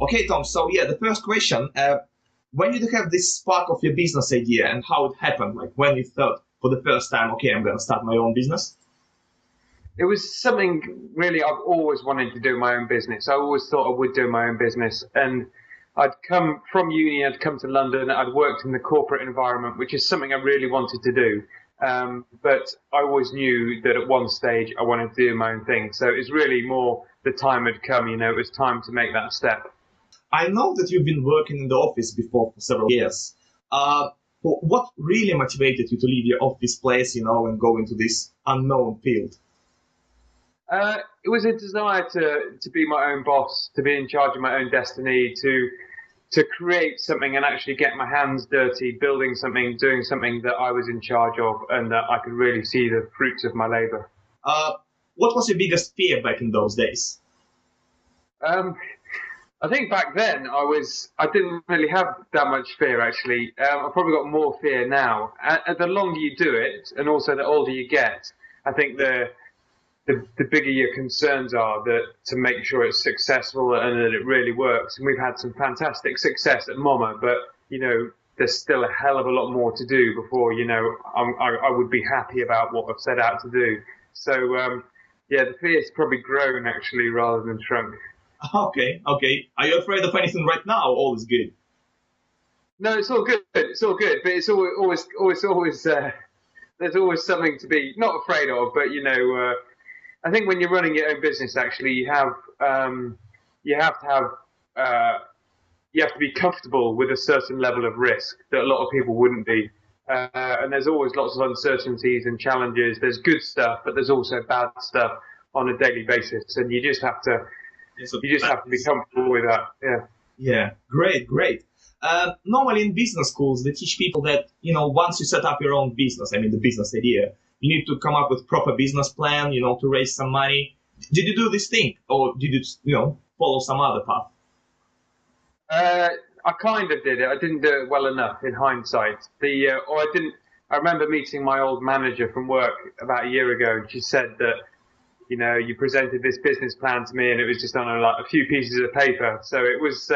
Okay, Tom. So yeah, the first question: when did you have this spark of your business idea, and how it happened? Like when you thought for the first time, okay, I'm gonna start my own business. It was something really I've always wanted to do my own business. I always thought I would do my own business. And I'd come from uni, I'd come to London, I'd worked in the corporate environment, which is something I really wanted to do. But I always knew that at one stage I wanted to do my own thing. So it's really more the time had come, it was time to make that step. I know that you've been working in the office before for several years. What really motivated you to leave your office place, and go into this unknown field? It was a desire to be my own boss, to be in charge of my own destiny, to create something and actually get my hands dirty, building something, doing something that I was in charge of and that I could really see the fruits of my labor. What was your biggest fear back in those days? I think back then I didn't really have that much fear actually. I've probably got more fear now. And the longer you do it, and also the older you get, I think the bigger your concerns are that to make sure it's successful and that it really works. And we've had some fantastic success at Moma, but there's still a hell of a lot more to do before I would be happy about what I've set out to do. So the fear's probably grown actually rather than shrunk. Okay. Are you afraid of anything right now? All is good. No, it's all good. It's all good, but it's always there's always something to be not afraid of. But I think when you're running your own business, actually, you have to be comfortable with a certain level of risk that a lot of people wouldn't be. And there's always lots of uncertainties and challenges. There's good stuff, but there's also bad stuff on a daily basis, and you just have to be comfortable with that. Yeah. Great. Normally in business schools, they teach people that, once you set up your own business, the business idea, you need to come up with proper business plan, to raise some money. Did you do this thing, or did you, follow some other path? I kind of did it. I didn't do it well enough in hindsight. I remember meeting my old manager from work about a year ago, and she said that, you presented this business plan to me and it was just on a few pieces of paper. So it was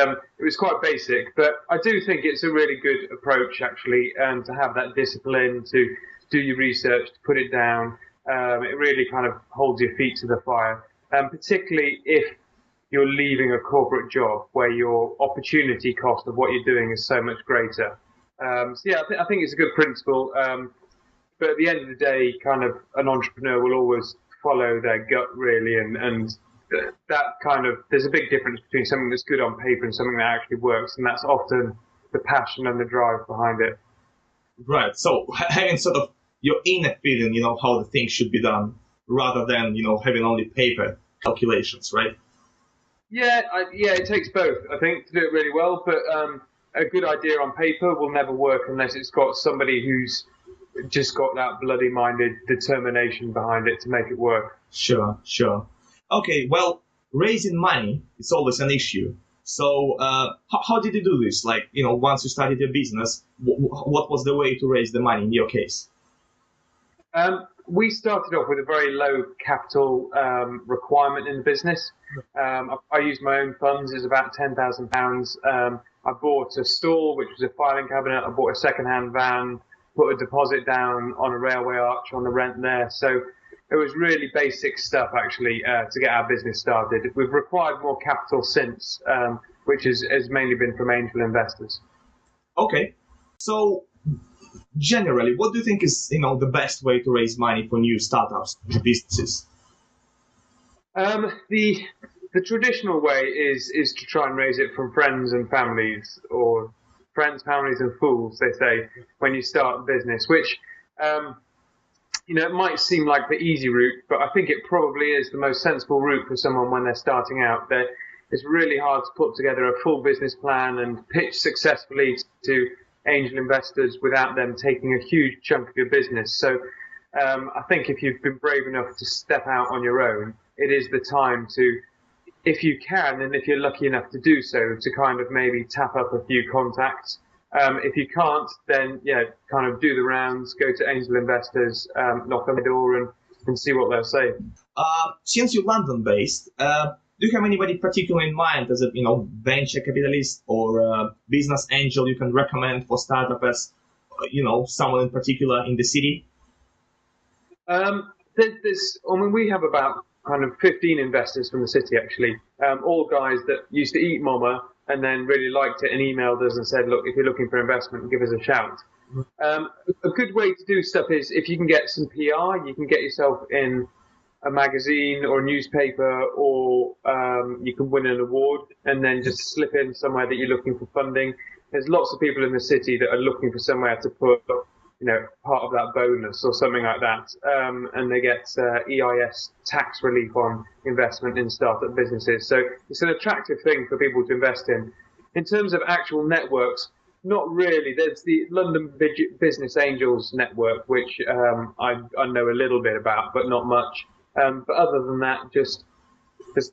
quite basic, but I do think it's a really good approach actually, to have that discipline, to do your research, to put it down. It really kind of holds your feet to the fire, particularly if you're leaving a corporate job where your opportunity cost of what you're doing is so much greater. I think it's a good principle. But at the end of the day, kind of an entrepreneur will always follow their gut really, and that kind of, there's a big difference between something that's good on paper and something that actually works, and that's often the passion and the drive behind it. Right. So having sort of your inner feeling, how the thing should be done, rather than having only paper calculations, right? Yeah, it takes both, I think, to do it really well. But a good idea on paper will never work unless it's got somebody who's just got that bloody-minded determination behind it to make it work. Sure. Okay, well, raising money is always an issue. So how did you do this? Like, once you started your business, what was the way to raise the money in your case? We started off with a very low capital requirement in the business. I used my own funds. It was about £10,000. I bought a stall, which was a filing cabinet. I bought a second-hand van, put a deposit down on a railway arch on the rent there. So it was really basic stuff, actually, to get our business started. We've required more capital since, which has mainly been from angel investors. Okay. So generally, what do you think is, the best way to raise money for new startups, businesses? The traditional way is to try and raise it from friends and families, or friends, families, and fools, they say, when you start a business, which, it might seem like the easy route, but I think it probably is the most sensible route for someone when they're starting out. It's really hard to put together a full business plan and pitch successfully to angel investors without them taking a huge chunk of your business. So I think if you've been brave enough to step out on your own, it is the time to, if you can, and if you're lucky enough to do so, to kind of maybe tap up a few contacts If you can't, then kind of do the rounds, go to angel investors, knock on the door and see what they'll say. Since you're London-based, do you have anybody particular in mind as a venture capitalist or a business angel you can recommend for startup as someone in particular in the city? We have about kind of 15 investors from the city actually, all guys that used to eat Moma and then really liked it and emailed us and said, look, if you're looking for investment, give us a shout. A good way to do stuff is if you can get some PR, you can get yourself in a magazine or a newspaper, or you can win an award and then just slip in somewhere that you're looking for funding. There's lots of people in the city that are looking for somewhere to put, part of that bonus or something like that. And they get EIS tax relief on investment in startup businesses. So it's an attractive thing for people to invest in. In terms of actual networks, not really. There's the London Business Angels Network, which I know a little bit about, but not much. But other than that, there's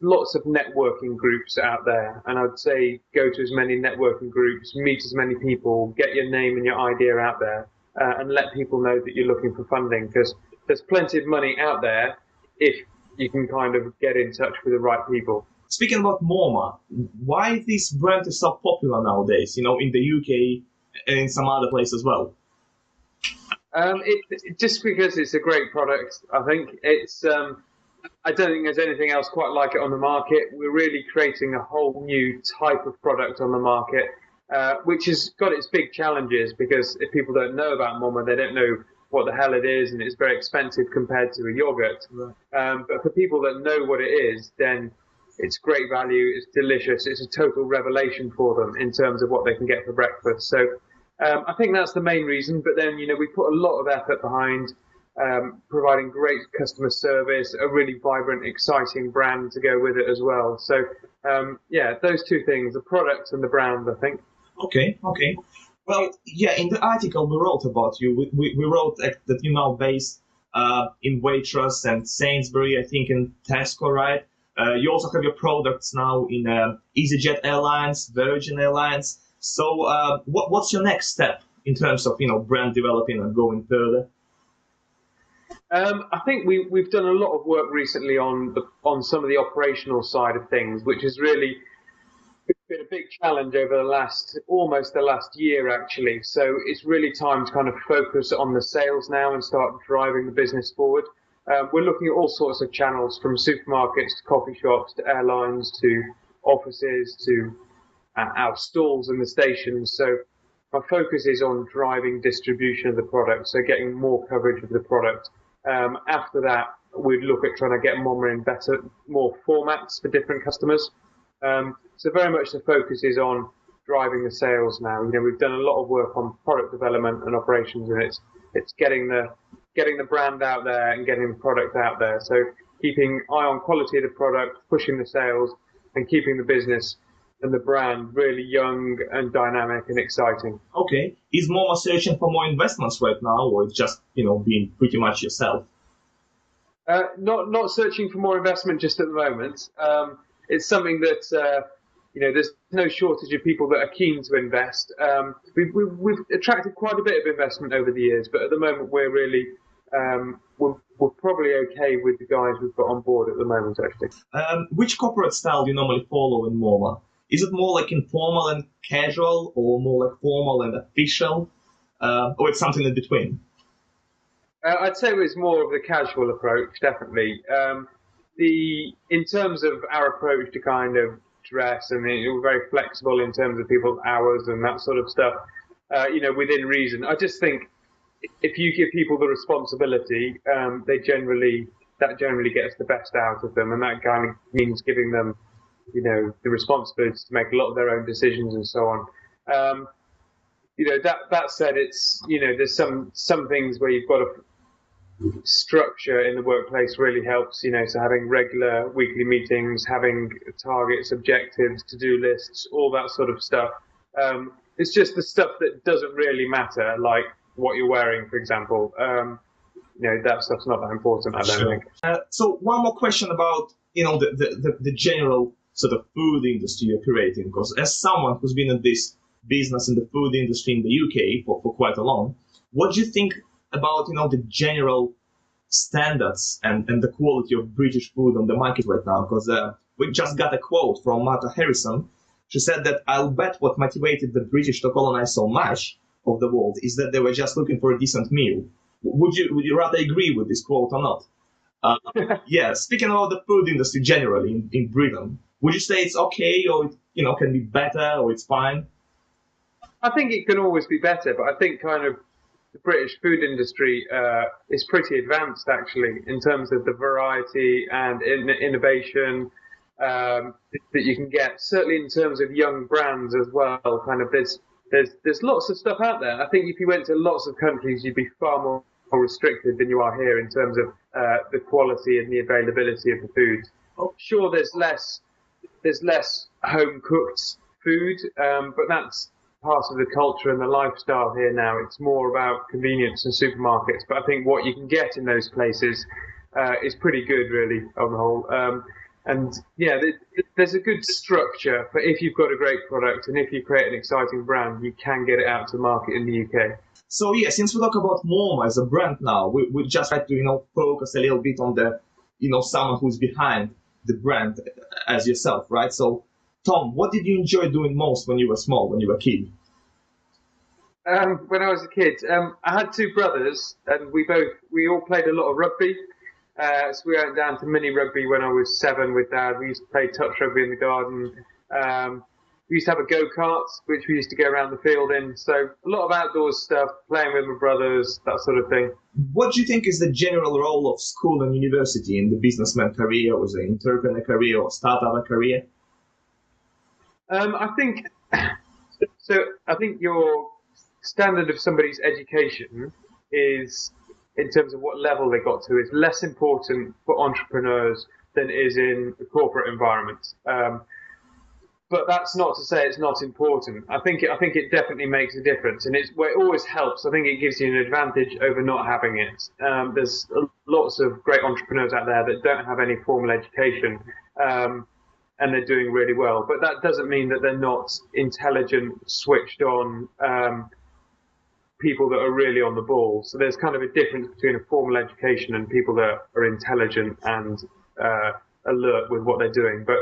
lots of networking groups out there. And I'd say go to as many networking groups, meet as many people, get your name and your idea out there, and let people know that you're looking for funding, because there's plenty of money out there if you can kind of get in touch with the right people. Speaking about Moma, why this brand is so popular nowadays, in the UK and in some other place as well? Just because it's a great product. I think it's, I don't think there's anything else quite like it on the market. We're really creating a whole new type of product on the market, which has got its big challenges, because if people don't know about Moma, they don't know what the hell it is, and it's very expensive compared to a yogurt. Right. But for people that know what it is, then it's great value, it's delicious, it's a total revelation for them in terms of what they can get for breakfast. So I think that's the main reason. But then, we put a lot of effort behind providing great customer service, a really vibrant, exciting brand to go with it as well. So, those two things, the product and the brand, I think. Okay. Well, in the article we wrote about you, we wrote that you're now based in Waitrose and Sainsbury, I think in Tesco, right? You also have your products now in EasyJet Airlines, Virgin Airlines. So what's your next step in terms of brand developing and going further? I think we've done a lot of work recently on some of the operational side of things, which has really been a big challenge over almost the last year actually. So it's really time to kind of focus on the sales now and start driving the business forward. We're looking at all sorts of channels, from supermarkets to coffee shops to airlines to offices to our stalls in the stations. So my focus is on driving distribution of the product, so getting more coverage of the product. After that, we'd look at trying to get Moma in more formats for different customers. So very much the focus is on driving the sales now. We've done a lot of work on product development and operations, and it's getting the brand out there and getting the product out there. So keeping eye on quality of the product, pushing the sales, and keeping the business and the brand really young and dynamic and exciting. Okay. Is Moma searching for more investments right now, or it's just, being pretty much yourself? Not searching for more investment just at the moment. It's something that, there's no shortage of people that are keen to invest. We've attracted quite a bit of investment over the years, but at the moment we're really, we're probably okay with the guys we've got on board at the moment, actually. Which corporate style do you normally follow in Moma? Is it more like informal and casual, or more like formal and official, or it's something in between? I'd say it's more of the casual approach, definitely. In terms of our approach to kind of dress, and we're very flexible in terms of people's hours and that sort of stuff, within reason. I just think if you give people the responsibility, that generally gets the best out of them, and that kind of means giving them, the responsibility to make a lot of their own decisions and so on. That said, it's, there's some things where you've got a structure in the workplace really helps, so having regular weekly meetings, having targets, objectives, to-do lists, all that sort of stuff. It's just the stuff that doesn't really matter, like what you're wearing, for example. That stuff's not that important, I don't think. So one more question about, the general sort of food industry you're creating, because as someone who's been in this business in the food industry in the UK for quite a long. What do you think about, the general standards and the quality of British food on the market right now? Because we just got a quote from Martha Harrison. She said that I'll bet what motivated the British to colonize so much of the world is that they were just looking for a decent meal. Would you rather agree with this quote or not? Yeah, speaking about the food industry generally in Britain, would you say it's okay or can be better or it's fine? I think it can always be better, but I think kind of the British food industry is pretty advanced actually in terms of the variety and innovation that you can get. Certainly in terms of young brands as well. Kind of there's lots of stuff out there. I think if you went to lots of countries, you'd be far more restricted than you are here in terms of the quality and the availability of the food. Sure, there's less home cooked food, but that's part of the culture and the lifestyle here now. It's more about convenience and supermarkets, but I think what you can get in those places is pretty good, really, on the whole. And yeah, there's a good structure, but if you've got a great product and if you create an exciting brand, you can get it out to the market in the UK. So yeah, since we talk about Moma as a brand now, we just try to focus a little bit on the someone who's behind the brand as yourself, right? So Tom, what did you enjoy doing most when you were small, when you were a kid? When I was a kid, I had two brothers, and we all played a lot of rugby. So we went down to mini rugby when I was 7 with Dad. We used to play touch rugby in the garden. We used to have a go-kart, which we used to go around the field in. So a lot of outdoors stuff, playing with my brothers, that sort of thing. What do you think is the general role of school and university in the businessman career, or the entrepreneur career, or startup career? I think your standard of somebody's education is, in terms of what level they got to, is less important for entrepreneurs than it is in the corporate environment. But that's not to say it's not important. I think it definitely makes a difference, and it always helps. I think it gives you an advantage over not having it. There's lots of great entrepreneurs out there that don't have any formal education, and they're doing really well. But that doesn't mean that they're not intelligent, switched on people that are really on the ball. So there's kind of a difference between a formal education and people that are intelligent and alert with what they're doing. But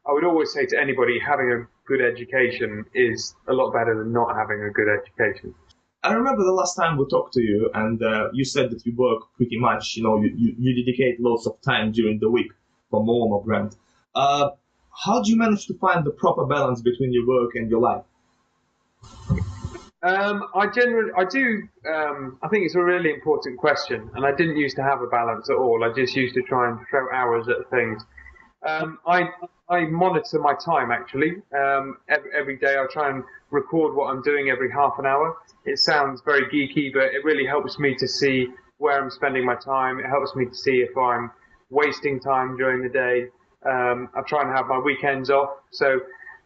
I would always say to anybody, having a good education is a lot better than not having a good education. I remember the last time we talked to you, and you said that you work pretty much, you dedicate lots of time during the week for Moma brand. How do you manage to find the proper balance between your work and your life? I think it's a really important question, and I didn't used to have a balance at all. I just used to try and throw hours at things. I monitor my time actually. Every day I try and record what I'm doing every half an hour. It sounds very geeky, but it really helps me to see where I'm spending my time. It helps me to see if I'm wasting time during the day. I try and have my weekends off. So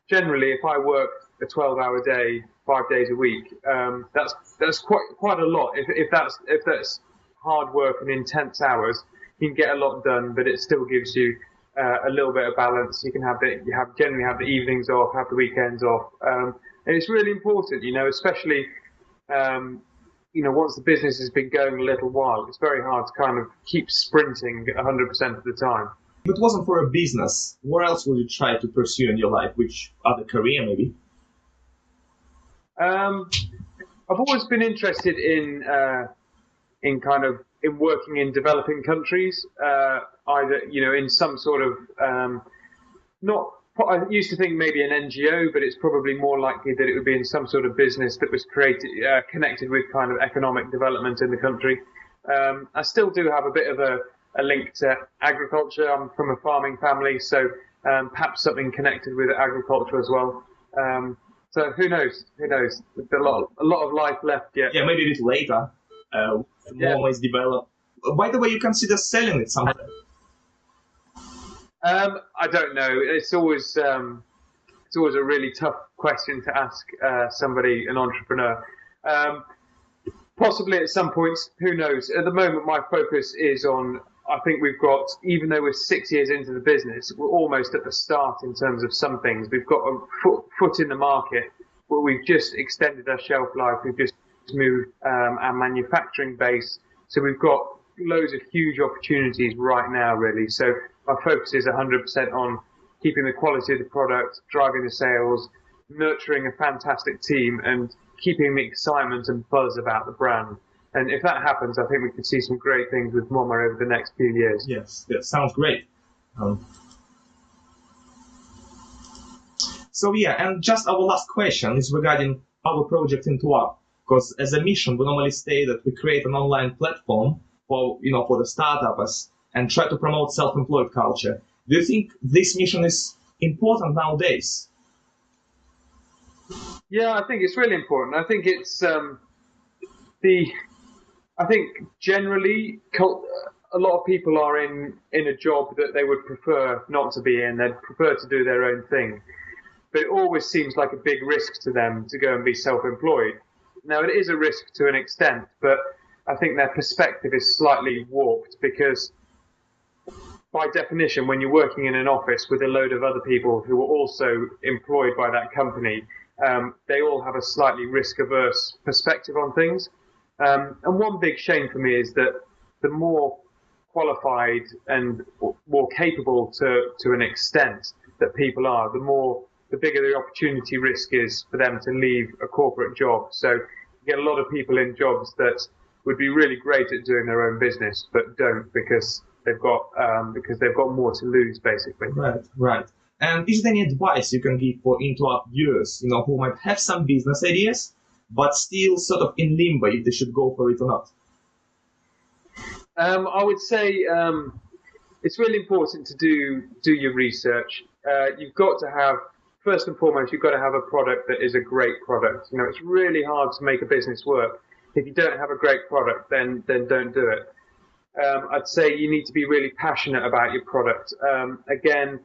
generally, if I work a 12-hour day, 5 days a week, that's quite a lot. If that's hard work and intense hours, you can get a lot done, but it still gives you a little bit of balance. You can generally have the evenings off, have the weekends off, and it's really important, especially once the business has been going a little while. It's very hard to kind of keep sprinting 100% of the time. If it wasn't for a business, what else would you try to pursue in your life? Which other career, maybe? I've always been interested in working in developing countries, either in some sort of I used to think maybe an NGO, but it's probably more likely that it would be in some sort of business that was connected with kind of economic development in the country. I still do have a bit of a link to agriculture. I'm from a farming family, so perhaps something connected with agriculture as well. So who knows? There's a lot of life left yet. Yeah, maybe a bit later. More is developed. By the way, you consider selling it sometime? I don't know. It's always a really tough question to ask somebody, an entrepreneur. Possibly at some points, who knows? At the moment, my focus is on, I think we've got, even though we're 6 years into the business, we're almost at the start in terms of some things. We've got a foot in the market but we've just extended our shelf life. We've just moved our manufacturing base. So we've got loads of huge opportunities right now, really. So our focus is 100% on keeping the quality of the product, driving the sales, nurturing a fantastic team, and keeping the excitement and buzz about the brand. And if that happens, I think we could see some great things with Moma over the next few years. Yes, that sounds great. So yeah, and just our last question is regarding our project In2up, because as a mission, we normally say that we create an online platform for the startups and try to promote self-employed culture. Do you think this mission is important nowadays? Yeah, I think it's really important. I think it's I think generally a lot of people are in a job that they would prefer not to be in. They'd prefer to do their own thing. But it always seems like a big risk to them to go and be self-employed. Now, it is a risk to an extent, but I think their perspective is slightly warped because by definition, when you're working in an office with a load of other people who are also employed by that company, they all have a slightly risk-averse perspective on things. And one big shame for me is that the more qualified and more capable to an extent that people are, the bigger the opportunity risk is for them to leave a corporate job. So you get a lot of people in jobs that would be really great at doing their own business, but don't because they've got more to lose, basically. Right. And is there any advice you can give for In2up viewers, who might have some business ideas, but still sort of in limbo if they should go for it or not? I would say it's really important to do your research. You've got to have, first and foremost, you've got to have a product that is a great product. It's really hard to make a business work. If you don't have a great product, then don't do it. I'd say you need to be really passionate about your product. Again,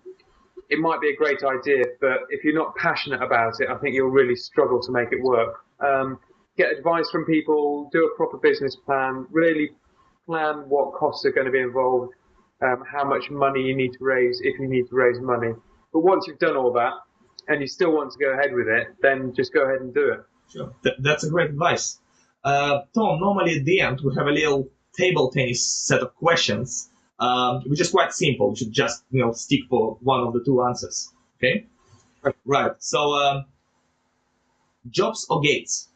it might be a great idea, but if you're not passionate about it, I think you'll really struggle to make it work. Get advice from people, do a proper business plan, really plan what costs are going to be involved, how much money you need to raise, if you need to raise money. But once you've done all that, and you still want to go ahead with it, then just go ahead and do it. Sure. That's a great advice. Tom, normally at the end we have a little table tennis set of questions, which is quite simple. You should just stick for one of the two answers. Okay? Right. So, Jobs or Gates?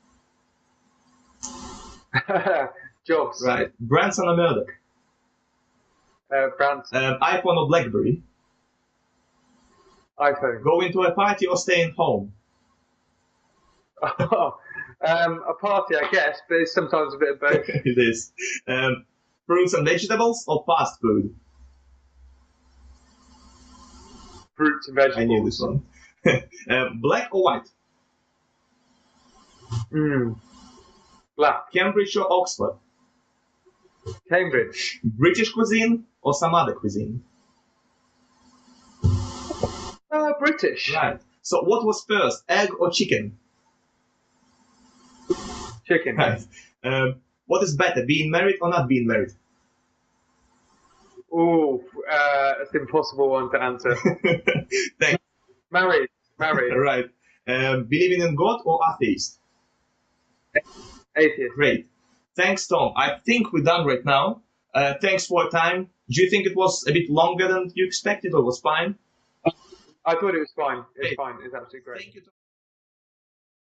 Jobs. Right. Branson or Murdoch? Branson. iPhone or BlackBerry? iPhone. Going to a party or staying home? A party, I guess, but it's sometimes a bit of both. It is. Fruits and vegetables or fast food? Fruits and vegetables. I knew this one. Black or white? Black. Cambridge or Oxford? Cambridge. British cuisine or some other cuisine? British. Right. So what was first, egg or chicken? Chicken. Right. What is better, being married or not being married? Oh, it's an impossible one to answer. Thanks. Married. Right. Believing in God or atheist? Atheist. Great. Thanks, Tom. I think we're done right now. Thanks for your time. Do you think it was a bit longer than you expected or was fine? I thought it was fine. It was fine. It was absolutely great. Thank you.